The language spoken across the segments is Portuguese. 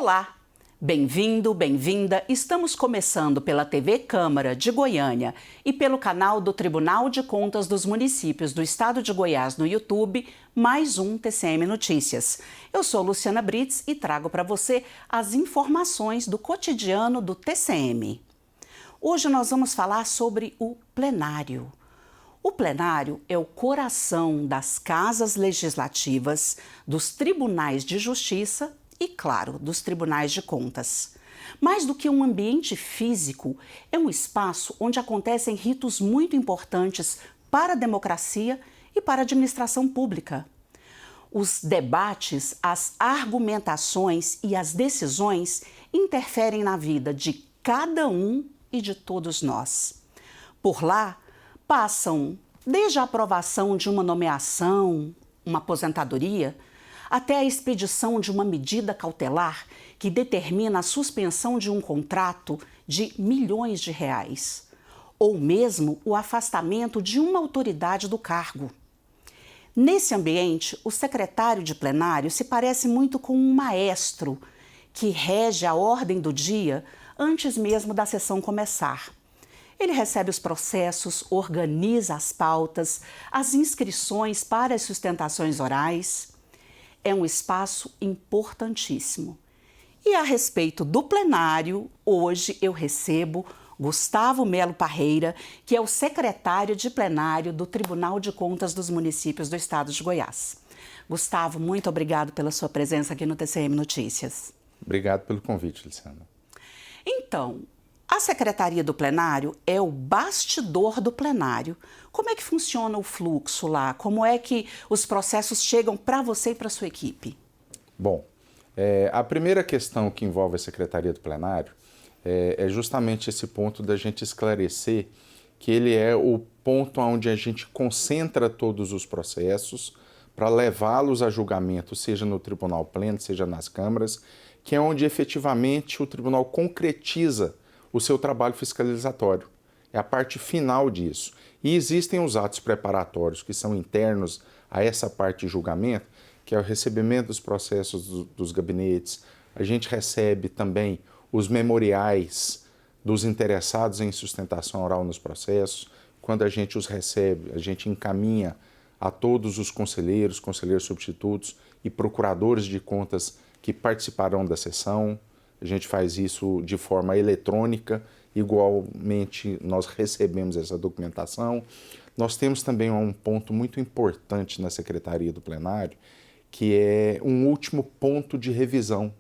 Olá, bem-vindo, bem-vinda. Estamos começando pela TV Câmara de Goiânia e pelo canal do Tribunal de Contas dos Municípios do Estado de Goiás no YouTube, mais um TCM Notícias. Eu sou Luciana Brits e trago para você as informações do cotidiano do TCM. Hoje nós vamos falar sobre o plenário. O plenário é o coração das casas legislativas, dos tribunais de justiça e, claro, dos tribunais de contas. Mais do que um ambiente físico, é um espaço onde acontecem ritos muito importantes para a democracia e para a administração pública. Os debates, as argumentações e as decisões interferem na vida de cada um e de todos nós. Por lá, passam desde a aprovação de uma nomeação, uma aposentadoria, até a expedição de uma medida cautelar que determina a suspensão de um contrato de milhões de reais, ou mesmo o afastamento de uma autoridade do cargo. Nesse ambiente, o secretário de plenário se parece muito com um maestro que rege a ordem do dia antes mesmo da sessão começar. Ele recebe os processos, organiza as pautas, as inscrições para as sustentações orais. É um espaço importantíssimo. E a respeito do plenário, hoje eu recebo Gustavo Melo Parreira, que é o secretário de plenário do Tribunal de Contas dos Municípios do Estado de Goiás. Gustavo, muito obrigado pela sua presença aqui no TCM Notícias. Obrigado pelo convite, Luciana. Então, a Secretaria do Plenário é o bastidor do plenário. Como é que funciona o fluxo lá? Como é que os processos chegam para você e para a sua equipe? Bom, a primeira questão que envolve a Secretaria do Plenário é justamente esse ponto da gente esclarecer que ele é o ponto onde a gente concentra todos os processos para levá-los a julgamento, seja no Tribunal Pleno, seja nas câmaras, que é onde efetivamente o Tribunal concretiza o seu trabalho fiscalizatório. É a parte final disso. E existem os atos preparatórios que são internos a essa parte de julgamento, que é o recebimento dos processos dos gabinetes. A gente recebe também os memoriais dos interessados em sustentação oral nos processos. Quando a gente os recebe, a gente encaminha a todos os conselheiros substitutos e procuradores de contas que participarão da sessão. A gente faz isso de forma eletrônica, igualmente nós recebemos essa documentação. Nós temos também um ponto muito importante na Secretaria do Plenário, que é um último ponto de revisão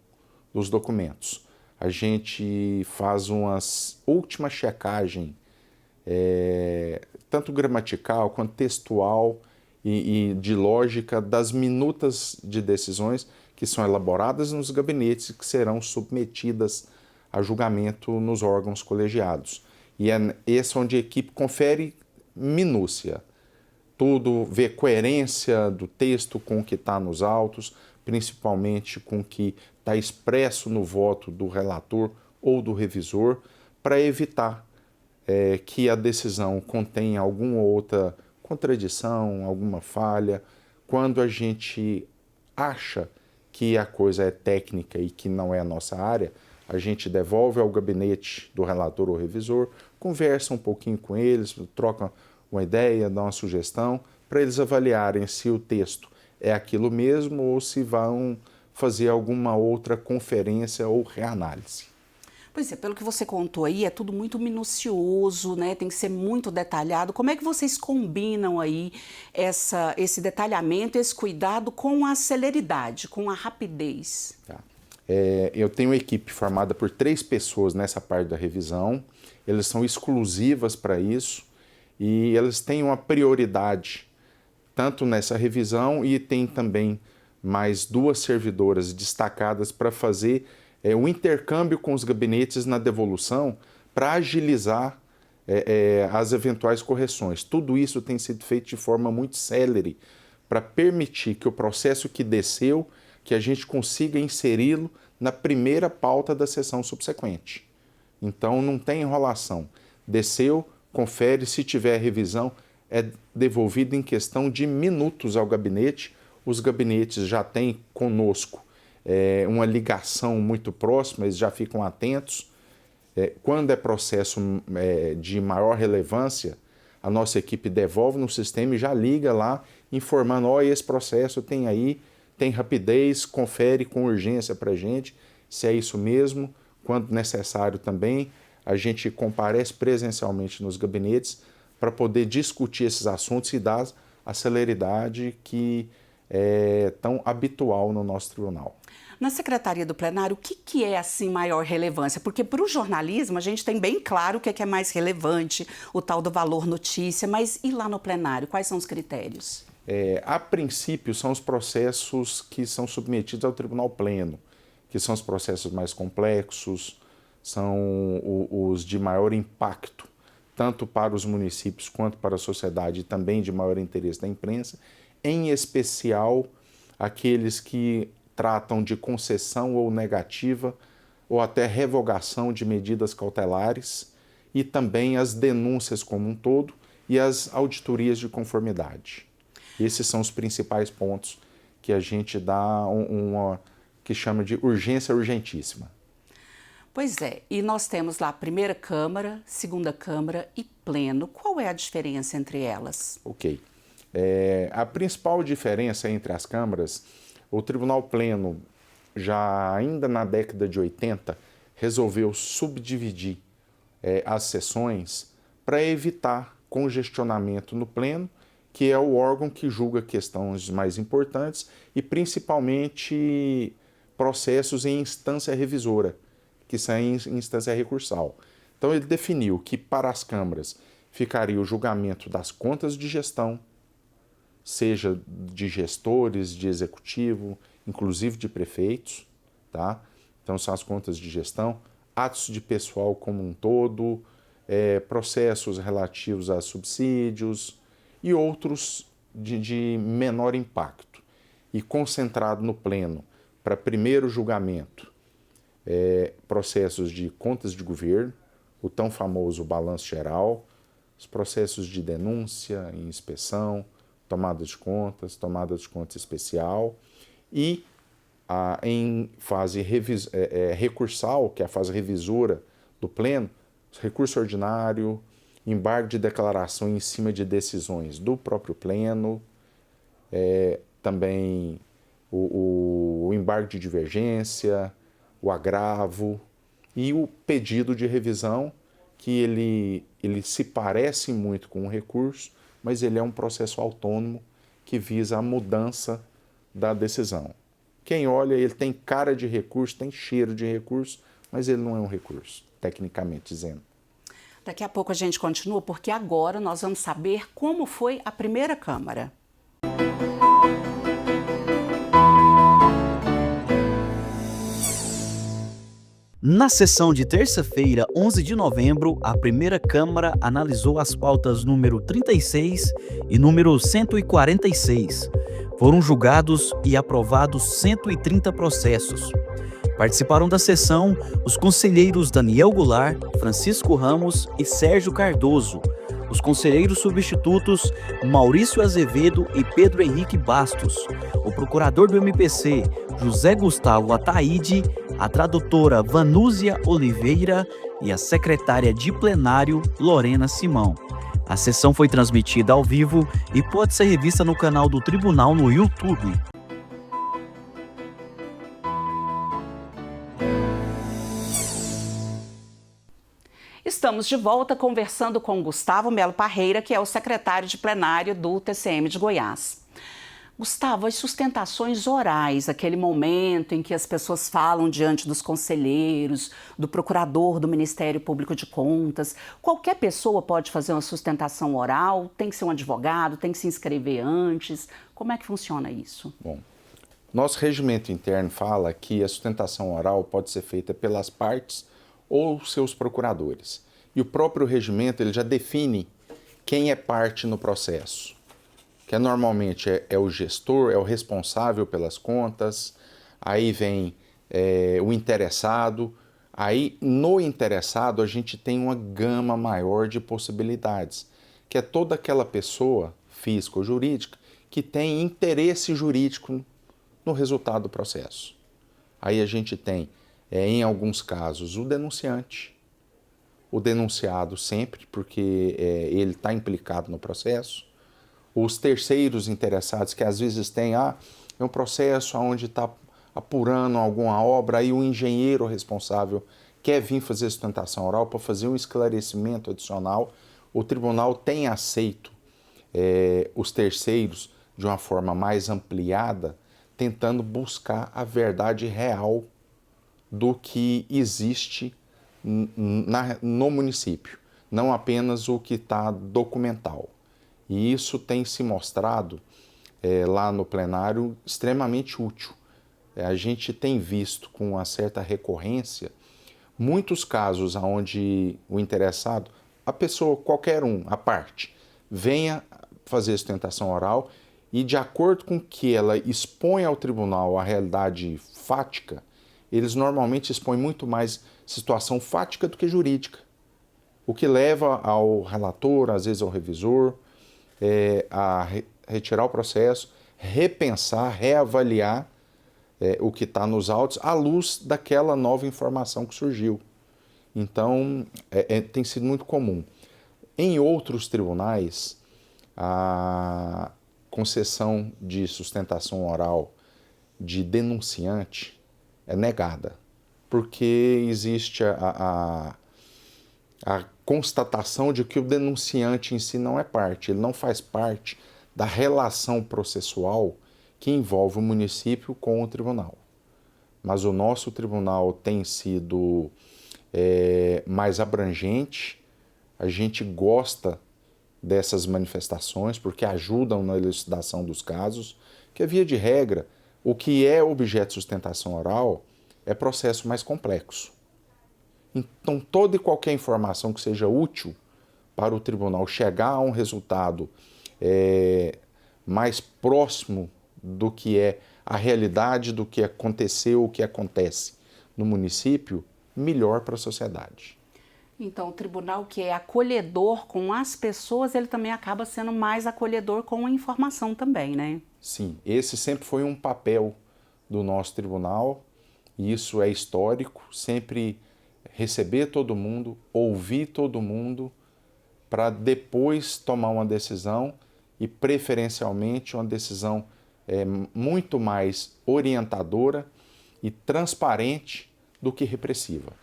dos documentos. A gente faz uma última checagem, tanto gramatical quanto textual e de lógica das minutas de decisões que são elaboradas nos gabinetes e que serão submetidas a julgamento nos órgãos colegiados. E é esse onde a equipe confere minúcia, tudo, vê coerência do texto com o que está nos autos, principalmente com o que está expresso no voto do relator ou do revisor, para evitar que a decisão contenha alguma outra contradição, alguma falha. Quando a gente acha que a coisa é técnica e que não é a nossa área, a gente devolve ao gabinete do relator ou revisor, conversa um pouquinho com eles, troca uma ideia, dá uma sugestão, para eles avaliarem se o texto é aquilo mesmo ou se vão fazer alguma outra conferência ou reanálise. Pois é, pelo que você contou aí, é tudo muito minucioso, né? Tem que ser muito detalhado. Como é que vocês combinam aí esse detalhamento, esse cuidado com a celeridade, com a rapidez? Tá. Eu tenho uma equipe formada por 3 pessoas nessa parte da revisão. Elas são exclusivas para isso e elas têm uma prioridade tanto nessa revisão e tem também mais 2 servidoras destacadas para fazer o intercâmbio com os gabinetes na devolução para agilizar as eventuais correções. Tudo isso tem sido feito de forma muito célere para permitir que o processo que desceu, que a gente consiga inseri-lo na primeira pauta da sessão subsequente. Então não tem enrolação. Desceu, confere, se tiver revisão, é devolvido em questão de minutos ao gabinete. Os gabinetes já têm conosco uma ligação muito próxima, eles já ficam atentos. Quando é processo de maior relevância, a nossa equipe devolve no sistema e já liga lá, informando, olha, esse processo tem aí, tem rapidez, confere com urgência para a gente, se é isso mesmo. Quando necessário também, a gente comparece presencialmente nos gabinetes para poder discutir esses assuntos e dar a celeridade que é tão habitual no nosso tribunal. Na Secretaria do Plenário, o que é assim maior relevância? Porque para o jornalismo a gente tem bem claro o que é mais relevante, o tal do valor notícia, mas e lá no plenário, quais são os critérios? A princípio são os processos que são submetidos ao Tribunal Pleno, que são os processos mais complexos, são os de maior impacto, tanto para os municípios quanto para a sociedade e também de maior interesse da imprensa, em especial aqueles que tratam de concessão ou negativa ou até revogação de medidas cautelares e também as denúncias como um todo e as auditorias de conformidade. Esses são os principais pontos que a gente dá que chama de urgência urgentíssima. Pois é, e nós temos lá a primeira Câmara, segunda Câmara e Pleno. Qual é a diferença entre elas? Ok. A principal diferença entre as câmaras, o Tribunal Pleno, já ainda na década de 80, resolveu subdividir as sessões para evitar congestionamento no Pleno, que é o órgão que julga questões mais importantes e principalmente processos em instância revisora, que são em instância recursal. Então ele definiu que para as câmaras ficaria o julgamento das contas de gestão, seja de gestores, de executivo, inclusive de prefeitos, tá? Então são as contas de gestão, atos de pessoal como um todo, processos relativos a subsídios e outros de menor impacto. E concentrado no Pleno para primeiro julgamento, processos de contas de governo, o tão famoso balanço geral, os processos de denúncia e inspeção, tomada de contas especial e em fase recursal, que é a fase revisora do Pleno, recurso ordinário, embargo de declaração em cima de decisões do próprio Pleno, também o embargo de divergência, o agravo e o pedido de revisão, que ele se parece muito com um recurso, mas ele é um processo autônomo que visa a mudança da decisão. Quem olha, ele tem cara de recurso, tem cheiro de recurso, mas ele não é um recurso, tecnicamente dizendo. Daqui a pouco a gente continua, porque agora nós vamos saber como foi a primeira Câmara. Na sessão de terça-feira, 11 de novembro, a primeira Câmara analisou as pautas número 36 e número 146. Foram julgados e aprovados 130 processos. Participaram da sessão os conselheiros Daniel Goulart, Francisco Ramos e Sérgio Cardoso, os conselheiros substitutos Maurício Azevedo e Pedro Henrique Bastos, o procurador do MPC, José Gustavo Ataíde, a tradutora Vanúzia Oliveira e a secretária de plenário Lorena Simão. A sessão foi transmitida ao vivo e pode ser revista no canal do Tribunal no YouTube. Estamos de volta conversando com Gustavo Melo Parreira, que é o secretário de plenário do TCM de Goiás. Gustavo, as sustentações orais, aquele momento em que as pessoas falam diante dos conselheiros, do procurador do Ministério Público de Contas, qualquer pessoa pode fazer uma sustentação oral? Tem que ser um advogado? Tem que se inscrever antes? Como é que funciona isso? Bom, nosso regimento interno fala que a sustentação oral pode ser feita pelas partes ou seus procuradores. E o próprio regimento ele já define quem é parte no processo, que normalmente é o gestor, é o responsável pelas contas, aí vem o interessado, aí no interessado a gente tem uma gama maior de possibilidades, que é toda aquela pessoa física ou jurídica que tem interesse jurídico no resultado do processo. Aí a gente tem, em alguns casos, o denunciante, o denunciado sempre, porque ele está implicado no processo, os terceiros interessados, que às vezes tem é um processo onde está apurando alguma obra, aí o engenheiro responsável quer vir fazer sustentação oral para fazer um esclarecimento adicional. O tribunal tem aceito os terceiros de uma forma mais ampliada, tentando buscar a verdade real do que existe no município, não apenas o que está documental. E isso tem se mostrado lá no plenário extremamente útil. A gente tem visto com uma certa recorrência muitos casos onde o interessado, a pessoa, qualquer um, a parte, venha fazer sustentação oral e, de acordo com que ela expõe ao tribunal a realidade fática, eles normalmente expõem muito mais situação fática do que jurídica, o que leva ao relator, às vezes ao revisor, a retirar o processo, repensar, reavaliar o que está nos autos à luz daquela nova informação que surgiu. Então, tem sido muito comum. Em outros tribunais, a concessão de sustentação oral de denunciante é negada, porque existe a constatação de que o denunciante em si não é parte, ele não faz parte da relação processual que envolve o município com o tribunal. Mas o nosso tribunal tem sido mais abrangente, a gente gosta dessas manifestações porque ajudam na elucidação dos casos, que via de regra, o que é objeto de sustentação oral é processo mais complexo. Então, toda e qualquer informação que seja útil para o tribunal chegar a um resultado mais próximo do que é a realidade, do que aconteceu, o que acontece no município, melhor para a sociedade. Então, o tribunal que é acolhedor com as pessoas, ele também acaba sendo mais acolhedor com a informação também, né? Sim, esse sempre foi um papel do nosso tribunal, e isso é histórico, sempre receber todo mundo, ouvir todo mundo, para depois tomar uma decisão, e preferencialmente uma decisão muito mais orientadora e transparente do que repressiva.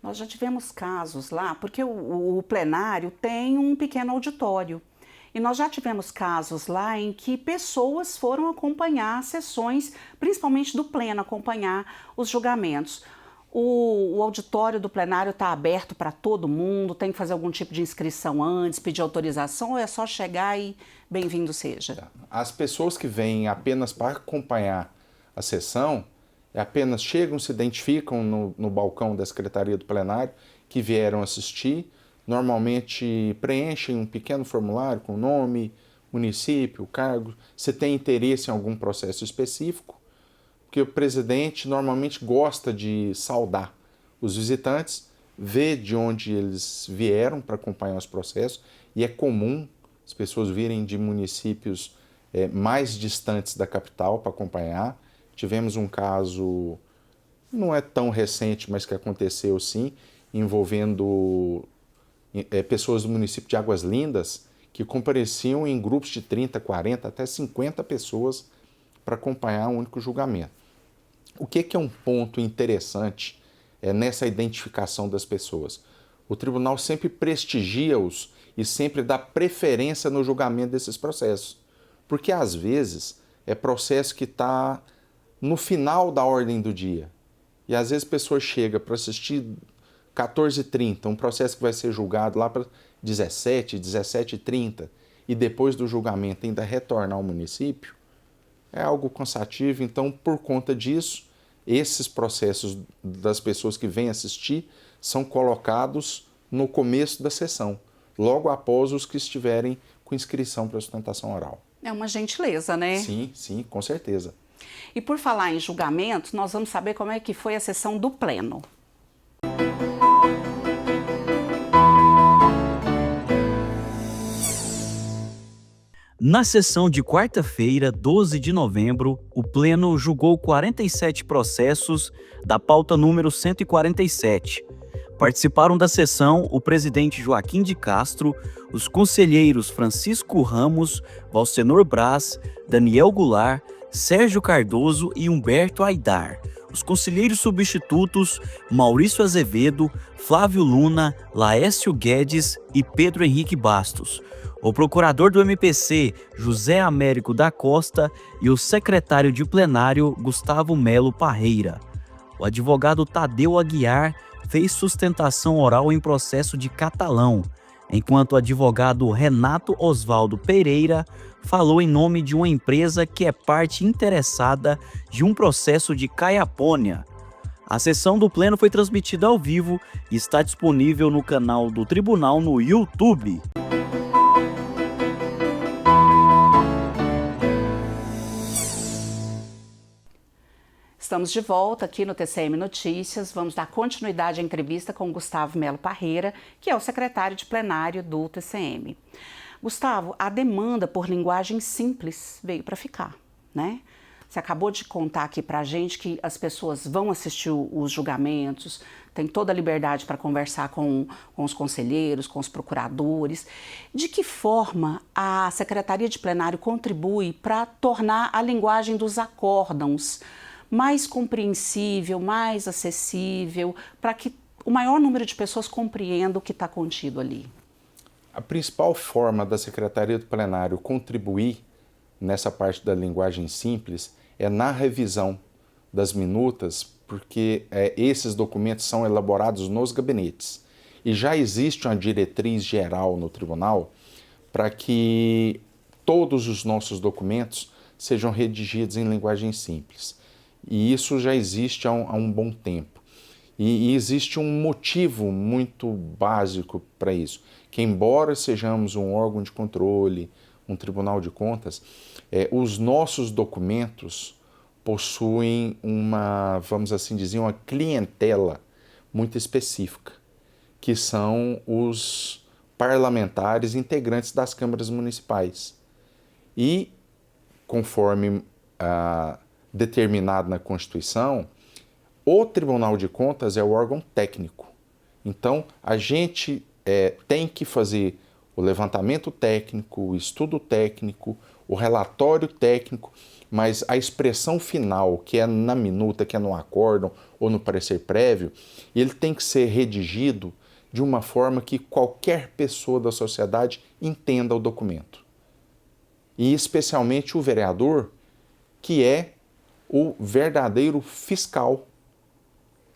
Nós já tivemos casos lá, porque o plenário tem um pequeno auditório. E nós já tivemos casos lá em que pessoas foram acompanhar sessões, principalmente do pleno, acompanhar os julgamentos. O auditório do plenário está aberto para todo mundo? Tem que fazer algum tipo de inscrição antes, pedir autorização, ou é só chegar e bem-vindo seja? As pessoas que vêm apenas para acompanhar a sessão, apenas chegam, se identificam no balcão da Secretaria do Plenário, que vieram assistir, normalmente preenchem um pequeno formulário com nome, município, cargo, se tem interesse em algum processo específico, porque o presidente normalmente gosta de saudar os visitantes, ver de onde eles vieram para acompanhar os processos, e é comum as pessoas virem de municípios mais distantes da capital para acompanhar. Tivemos um caso, não é tão recente, mas que aconteceu sim, envolvendo pessoas do município de Águas Lindas que compareciam em grupos de 30, 40, até 50 pessoas para acompanhar um único julgamento. O que é um ponto interessante nessa identificação das pessoas? O tribunal sempre prestigia-os e sempre dá preferência no julgamento desses processos, porque às vezes é processo que está no final da ordem do dia. E às vezes a pessoa chega para assistir 14h30, um processo que vai ser julgado lá para 17, 17h30, e depois do julgamento ainda retornar ao município, é algo cansativo. Então, por conta disso, esses processos das pessoas que vêm assistir são colocados no começo da sessão, logo após os que estiverem com inscrição para sustentação oral. É uma gentileza, né? Sim, sim, com certeza. E por falar em julgamento, nós vamos saber como é que foi a sessão do pleno. Na sessão de quarta-feira, 12 de novembro, o Pleno julgou 47 processos da pauta número 147. Participaram da sessão o presidente Joaquim de Castro, os conselheiros Francisco Ramos, Valcenor Braz, Daniel Goulart, Sérgio Cardoso e Humberto Aidar. Os conselheiros substitutos Maurício Azevedo, Flávio Luna, Laércio Guedes e Pedro Henrique Bastos. O procurador do MPC, José Américo da Costa, e o secretário de plenário, Gustavo Melo Parreira. O advogado Tadeu Aguiar fez sustentação oral em processo de Catalão, enquanto o advogado Renato Osvaldo Pereira falou em nome de uma empresa que é parte interessada de um processo de Caiapônia. A sessão do Pleno foi transmitida ao vivo e está disponível no canal do Tribunal no YouTube. Estamos de volta aqui no TCM Notícias. Vamos dar continuidade à entrevista com Gustavo Melo Parreira, que é o secretário de plenário do TCM. Gustavo, a demanda por linguagem simples veio para ficar, né? Você acabou de contar aqui para a gente que as pessoas vão assistir os julgamentos, tem toda a liberdade para conversar com os conselheiros, com os procuradores. De que forma a Secretaria de Plenário contribui para tornar a linguagem dos acórdãos mais compreensível, mais acessível, para que o maior número de pessoas compreenda o que está contido ali? A principal forma da Secretaria do Plenário contribuir nessa parte da linguagem simples é na revisão das minutas, porque esses documentos são elaborados nos gabinetes. E já existe uma diretriz geral no tribunal para que todos os nossos documentos sejam redigidos em linguagem simples. E isso já existe há um bom tempo. E existe um motivo muito básico para isso, que embora sejamos um órgão de controle, um tribunal de contas, os nossos documentos possuem vamos assim dizer, uma clientela muito específica, que são os parlamentares integrantes das câmaras municipais. E, conforme determinado na Constituição, o Tribunal de Contas é o órgão técnico. Então, a gente tem que fazer o levantamento técnico, o estudo técnico, o relatório técnico, mas a expressão final, que é na minuta, que é no acórdão ou no parecer prévio, ele tem que ser redigido de uma forma que qualquer pessoa da sociedade entenda o documento. E especialmente o vereador, que é o verdadeiro fiscal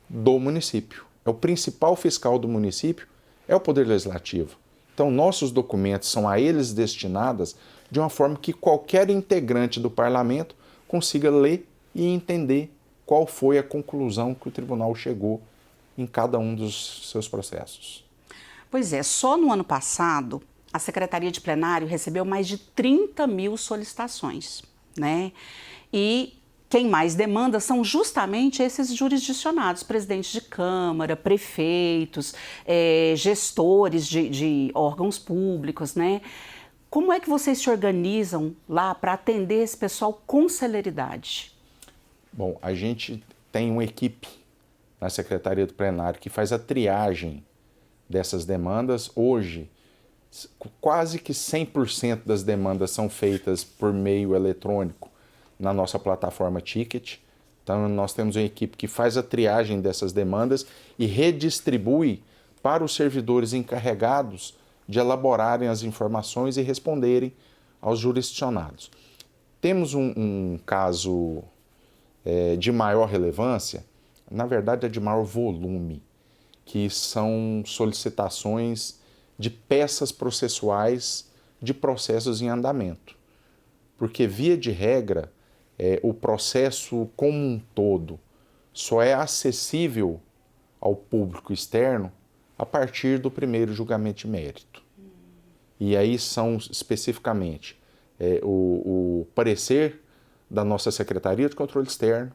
do município. É o principal fiscal do município, é o Poder Legislativo. Então, nossos documentos são a eles destinados de uma forma que qualquer integrante do parlamento consiga ler e entender qual foi a conclusão que o tribunal chegou em cada um dos seus processos. Pois é, só no ano passado, a Secretaria de Plenário recebeu mais de 30 mil solicitações, né? E quem mais demanda são justamente esses jurisdicionados, presidentes de Câmara, prefeitos, gestores de órgãos públicos, né? Como é que vocês se organizam lá para atender esse pessoal com celeridade? Bom, a gente tem uma equipe na Secretaria do Plenário que faz a triagem dessas demandas. Hoje, quase que 100% das demandas são feitas por meio eletrônico na nossa plataforma Ticket. Então, nós temos uma equipe que faz a triagem dessas demandas e redistribui para os servidores encarregados de elaborarem as informações e responderem aos jurisdicionados. Temos um caso de maior relevância, na verdade é de maior volume, que são solicitações de peças processuais de processos em andamento. Porque, via de regra, o processo como um todo só é acessível ao público externo a partir do primeiro julgamento de mérito. E aí são especificamente o parecer da nossa Secretaria de Controle Externo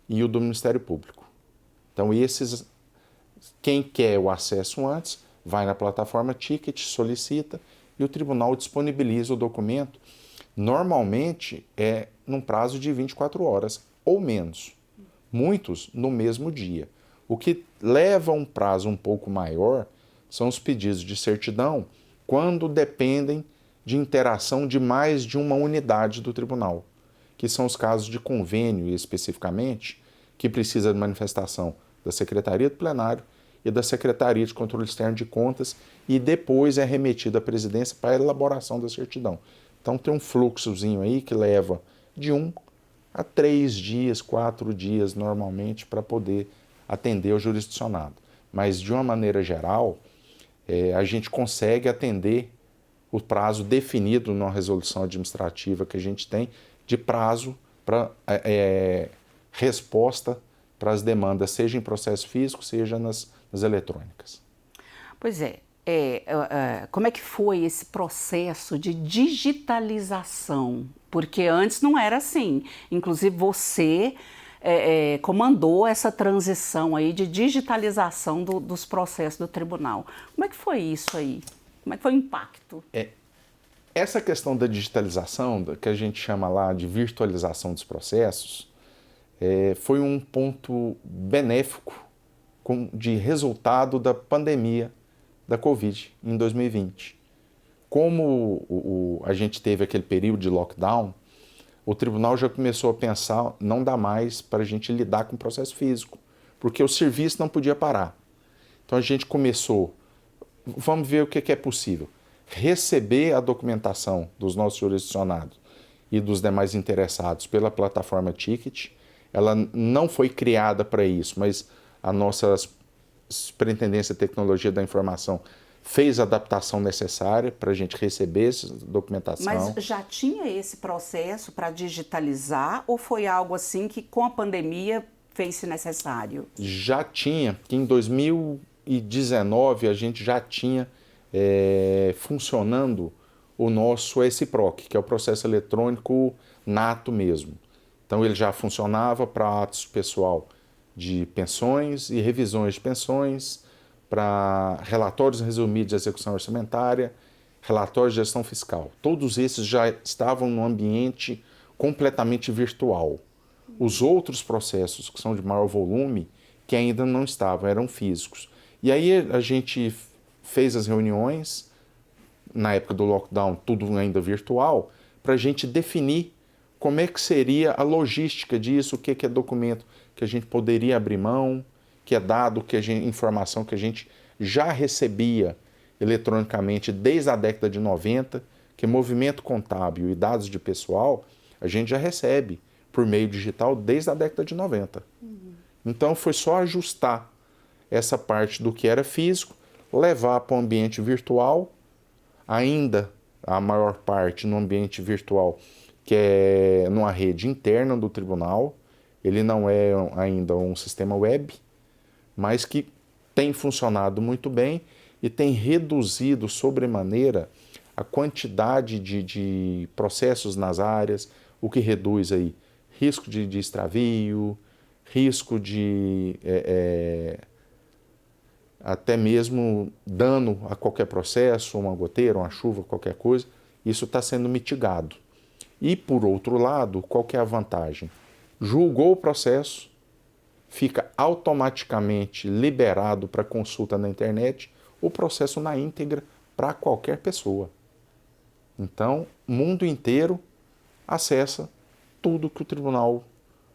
e o do Ministério Público. Então, quem quer o acesso antes, vai na plataforma Ticket, solicita e o tribunal disponibiliza o documento Normalmente é num prazo de 24 horas ou menos, muitos no mesmo dia. O que leva um prazo um pouco maior são os pedidos de certidão, quando dependem de interação de mais de uma unidade do tribunal, que são os casos de convênio especificamente, que precisa de manifestação da Secretaria do Plenário e da Secretaria de Controle Externo de Contas, e depois é remetido à presidência para a elaboração da certidão. Então tem um fluxozinho aí que leva de 1 a 3 dias, 4 dias normalmente para poder atender o jurisdicionado. Mas de uma maneira geral, a gente consegue atender o prazo definido numa resolução administrativa que a gente tem de prazo para resposta para as demandas, seja em processo físico, seja nas eletrônicas. Pois é. Como é que foi esse processo de digitalização? Porque antes não era assim. Inclusive você comandou essa transição aí de digitalização dos processos do tribunal. Como é que foi isso aí? Como é que foi o impacto? Essa questão da digitalização, que a gente chama lá de virtualização dos processos, foi um ponto benéfico de resultado da pandemia da Covid em 2020. Como a gente teve aquele período de lockdown, o tribunal já começou a pensar, não dá mais para a gente lidar com o processo físico, porque o serviço não podia parar. Então a gente começou, vamos ver o que é possível, receber a documentação dos nossos jurisdicionados e dos demais interessados pela plataforma Ticket. Ela não foi criada para isso, mas a nossa Superintendência de Tecnologia da Informação fez a adaptação necessária para a gente receber essa documentação. Mas já tinha esse processo para digitalizar ou foi algo assim que com a pandemia fez-se necessário? Já tinha, que em 2019 a gente já tinha funcionando o nosso SPROC, que é o processo eletrônico nato mesmo. Então ele já funcionava para atos pessoal de pensões e revisões de pensões, para relatórios resumidos de execução orçamentária, relatórios de gestão fiscal. Todos esses já estavam no ambiente completamente virtual. Os outros processos, que são de maior volume, que ainda não estavam, eram físicos. E aí a gente fez as reuniões, na época do lockdown, tudo ainda virtual, para a gente definir como é que seria a logística disso, o que é documento que a gente poderia abrir mão, que é dado, informação que a gente já recebia eletronicamente desde a década de 90, que movimento contábil e dados de pessoal a gente já recebe por meio digital desde a década de 90. Então foi só ajustar essa parte do que era físico, levar para o ambiente virtual, ainda a maior parte no ambiente virtual, que é numa rede interna do tribunal. Ele não é ainda um sistema web, mas que tem funcionado muito bem e tem reduzido sobremaneira a quantidade de processos nas áreas, o que reduz aí risco de extravio, risco de até mesmo dano a qualquer processo, uma goteira, uma chuva, qualquer coisa. Isso está sendo mitigado. E, por outro lado, qual que é a vantagem? Julgou o processo, fica automaticamente liberado para consulta na internet, o processo na íntegra para qualquer pessoa. Então, o mundo inteiro acessa tudo que o tribunal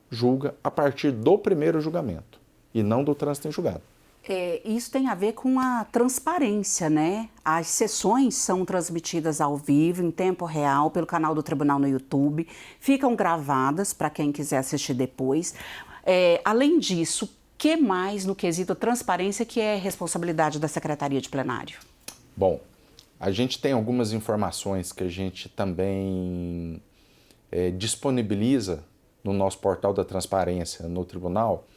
julga a partir do primeiro julgamento e não do trânsito em julgado. Isso tem a ver com a transparência, né? As sessões são transmitidas ao vivo, em tempo real, pelo canal do Tribunal no YouTube, ficam gravadas para quem quiser assistir depois. Além disso, o que mais no quesito transparência que é responsabilidade da Secretaria de Plenário? Bom, a gente tem algumas informações que a gente também disponibiliza no nosso portal da transparência no tribunal,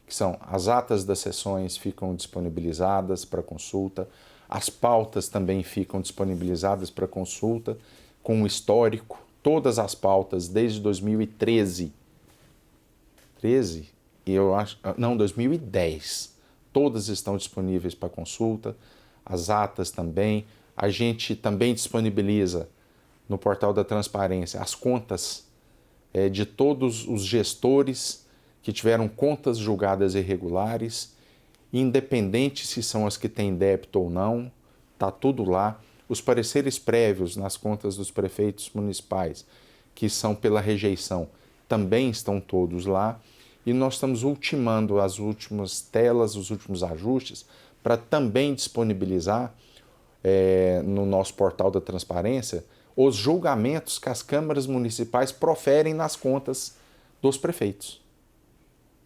que são as atas das sessões ficam disponibilizadas para consulta, as pautas também ficam disponibilizadas para consulta, com o histórico, todas as pautas desde 2013. 2010. Todas estão disponíveis para consulta, as atas também. A gente também disponibiliza no portal da transparência as contas de todos os gestores que tiveram contas julgadas irregulares, independente se são as que têm débito ou não, está tudo lá. Os pareceres prévios nas contas dos prefeitos municipais, que são pela rejeição, também estão todos lá. E nós estamos ultimando as últimas telas, os últimos ajustes, para também disponibilizar no nosso portal da transparência os julgamentos que as câmaras municipais proferem nas contas dos prefeitos.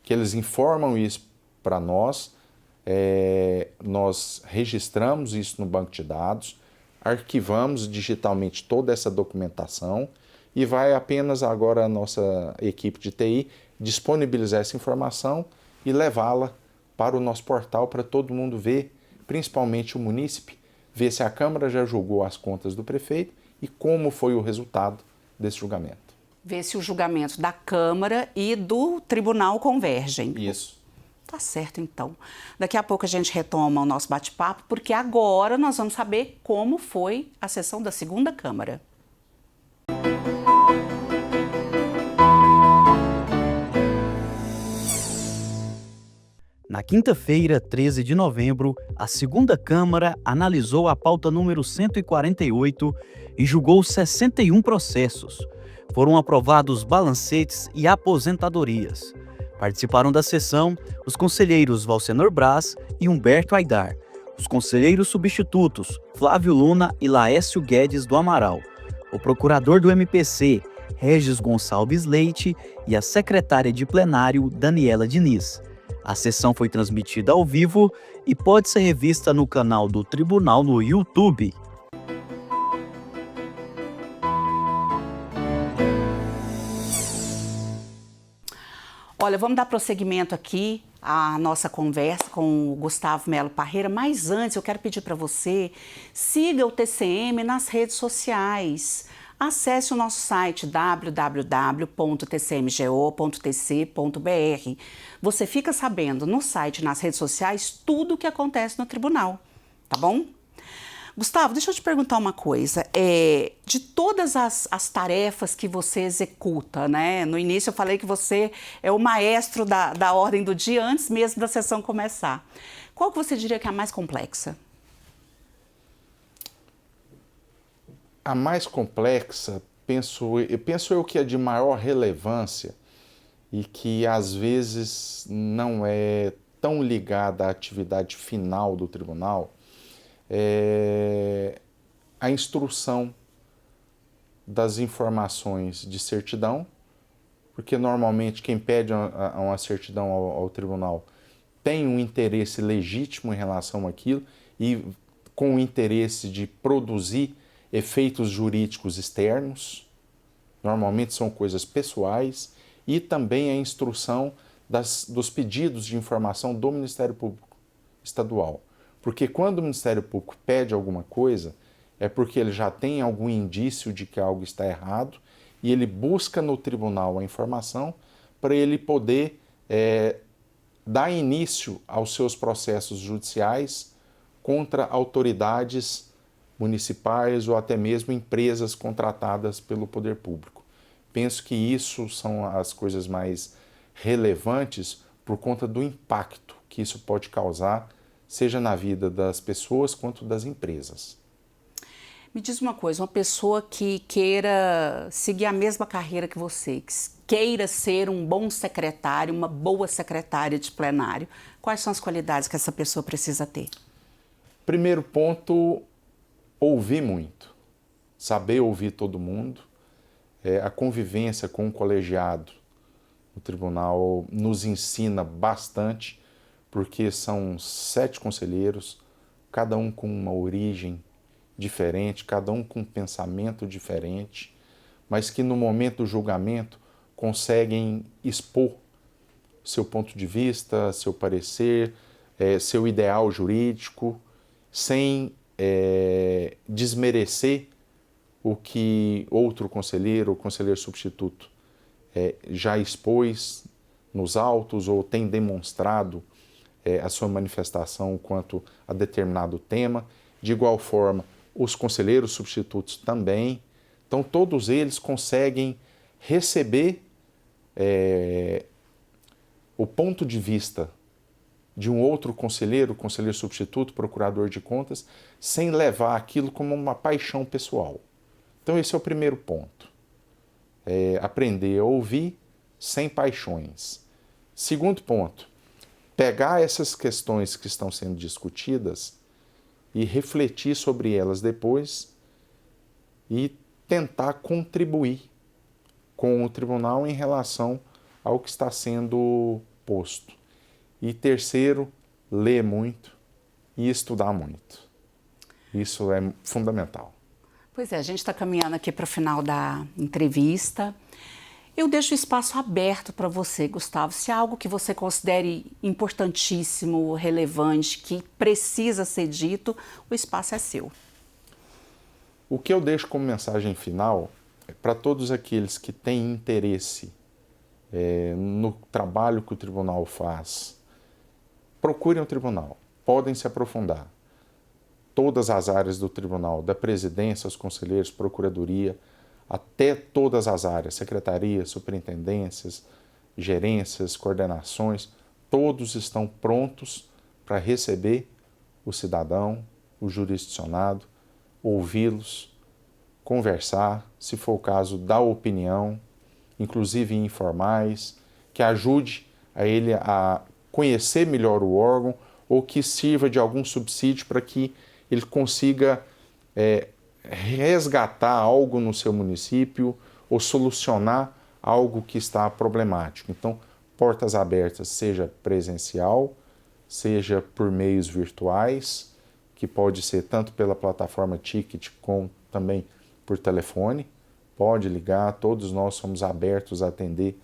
Que eles informam isso para nós, nós registramos isso no banco de dados, arquivamos digitalmente toda essa documentação e vai apenas agora a nossa equipe de TI disponibilizar essa informação e levá-la para o nosso portal para todo mundo ver, principalmente o munícipe, ver se a Câmara já julgou as contas do prefeito e como foi o resultado desse julgamento. Ver se o julgamento da Câmara e do Tribunal convergem. Isso. Tá certo, então. Daqui a pouco a gente retoma o nosso bate-papo, porque agora nós vamos saber como foi a sessão da segunda Câmara. Na quinta-feira, 13 de novembro, a segunda Câmara analisou a pauta número 148 e julgou 61 processos. Foram aprovados balancetes e aposentadorias. Participaram da sessão os conselheiros Valcenor Braz e Humberto Aidar, os conselheiros substitutos Flávio Luna e Laécio Guedes do Amaral, o procurador do MPC, Regis Gonçalves Leite, e a secretária de plenário, Daniela Diniz. A sessão foi transmitida ao vivo e pode ser revista no canal do Tribunal no YouTube. Olha, vamos dar prosseguimento aqui à nossa conversa com o Gustavo Melo Parreira, mas antes eu quero pedir para você, siga o TCM nas redes sociais. Acesse o nosso site www.tcmgo.tc.br. Você fica sabendo no site e nas redes sociais tudo o que acontece no tribunal, tá bom? Gustavo, deixa eu te perguntar uma coisa. De todas as tarefas que você executa, né? No início eu falei que você é o maestro da ordem do dia antes mesmo da sessão começar. Qual que você diria que é a mais complexa? A mais complexa, penso eu que é de maior relevância e que às vezes não é tão ligada à atividade final do tribunal, é a instrução das informações de certidão, porque normalmente quem pede uma certidão ao tribunal tem um interesse legítimo em relação àquilo e com o interesse de produzir efeitos jurídicos externos, normalmente são coisas pessoais, e também a instrução dos pedidos de informação do Ministério Público Estadual. Porque quando o Ministério Público pede alguma coisa, é porque ele já tem algum indício de que algo está errado e ele busca no tribunal a informação para ele poder dar início aos seus processos judiciais contra autoridades municipais ou até mesmo empresas contratadas pelo poder público. Penso que isso são as coisas mais relevantes por conta do impacto que isso pode causar, seja na vida das pessoas quanto das empresas. Me diz uma coisa, uma pessoa que queira seguir a mesma carreira que você, que queira ser um bom secretário, uma boa secretária de plenário, quais são as qualidades que essa pessoa precisa ter? Primeiro ponto, ouvir muito, saber ouvir todo mundo. A convivência com o colegiado no tribunal nos ensina bastante, porque são 7 conselheiros, cada um com uma origem diferente, cada um com um pensamento diferente, mas que no momento do julgamento conseguem expor seu ponto de vista, seu parecer, seu ideal jurídico, sem desmerecer o que outro conselheiro ou conselheiro substituto já expôs nos autos ou tem demonstrado a sua manifestação quanto a determinado tema. De igual forma, os conselheiros substitutos também Então, todos eles conseguem receber o ponto de vista de um outro conselheiro substituto, procurador de contas, sem levar aquilo como uma paixão pessoal. Então, esse é o primeiro ponto. Aprender a ouvir sem paixões. Segundo ponto, pegar essas questões que estão sendo discutidas e refletir sobre elas depois e tentar contribuir com o tribunal em relação ao que está sendo posto. E terceiro, ler muito e estudar muito. Isso é fundamental. Pois é, a gente está caminhando aqui para o final da entrevista. Eu deixo o espaço aberto para você, Gustavo. Se há algo que você considere importantíssimo, relevante, que precisa ser dito, o espaço é seu. O que eu deixo como mensagem final é para todos aqueles que têm interesse no trabalho que o tribunal faz. Procurem o tribunal, podem se aprofundar. Todas as áreas do tribunal, da presidência, os conselheiros, procuradoria, até todas as áreas, secretarias, superintendências, gerências, coordenações, todos estão prontos para receber o cidadão, o jurisdicionado, ouvi-los, conversar, se for o caso, dar opinião, inclusive informais, que ajude a ele a conhecer melhor o órgão ou que sirva de algum subsídio para que ele consiga resgatar algo no seu município ou solucionar algo que está problemático. Então, portas abertas, seja presencial, seja por meios virtuais, que pode ser tanto pela plataforma Ticket como também por telefone. Pode ligar, todos nós somos abertos a atender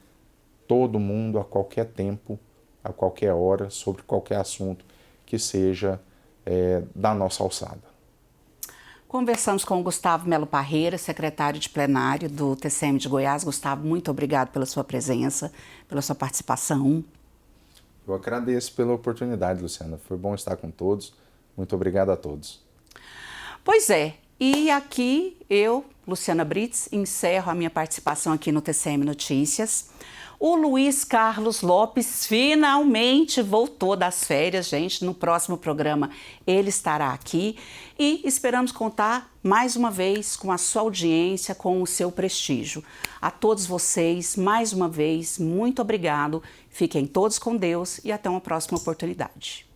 todo mundo a qualquer tempo, a qualquer hora, sobre qualquer assunto que seja da nossa alçada. Conversamos com o Gustavo Melo Parreira, secretário de plenário do TCM de Goiás. Gustavo, muito obrigado pela sua presença, pela sua participação. Eu agradeço pela oportunidade, Luciana. Foi bom estar com todos. Muito obrigado a todos. Pois é, e aqui eu, Luciana Brits, encerro a minha participação aqui no TCM Notícias. O Luiz Carlos Lopes finalmente voltou das férias, gente. No próximo programa ele estará aqui e esperamos contar mais uma vez com a sua audiência, com o seu prestígio. A todos vocês, mais uma vez, muito obrigado. Fiquem todos com Deus e até uma próxima oportunidade.